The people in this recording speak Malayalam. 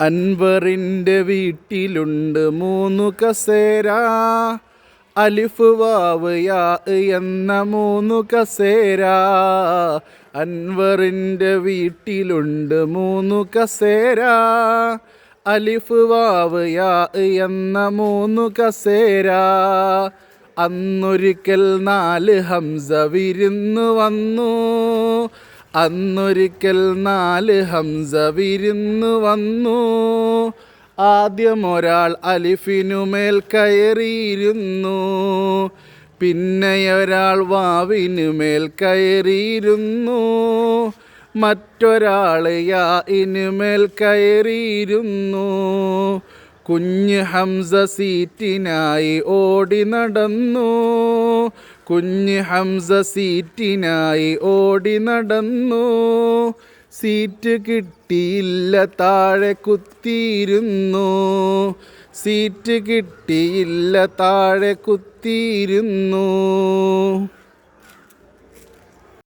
അൻവറിൻ്റെ വീട്ടിലുണ്ട് 3 കസേര, അലിഫ് വാവ് യാ എന്ന 3 കസേര. അൻവറിൻ്റെ വീട്ടിലുണ്ട് 3 കസേര, അലിഫ് വാവ് യാ എന്ന 3 കസേര. അന്നൊരിക്കൽ 4 ഹംസ വിരുന്നു വന്നു, അന്നൊരിക്കൽ 4 ഹംസ വിരുന്നു വന്നു. ആദ്യം ഒരാൾ അലിഫിനുമേൽ കയറിയിരുന്നു, പിന്നെയൊരാൾ വാവിനുമേൽ കയറിയിരുന്നു, മറ്റൊരാൾ യാഇനുമേൽ കയറിയിരുന്നു. കുഞ്ഞ് ഹംസ സീറ്റിനായി ഓടി നടന്നു, കുഞ്ഞ് ഹംസ സീറ്റിനായി ഓടി നടന്നു. സീറ്റ് കിട്ടിയില്ല, താഴെ കുത്തിയിരുന്നു, സീറ്റ് കിട്ടിയില്ല, താഴെ കുത്തിയിരുന്നു.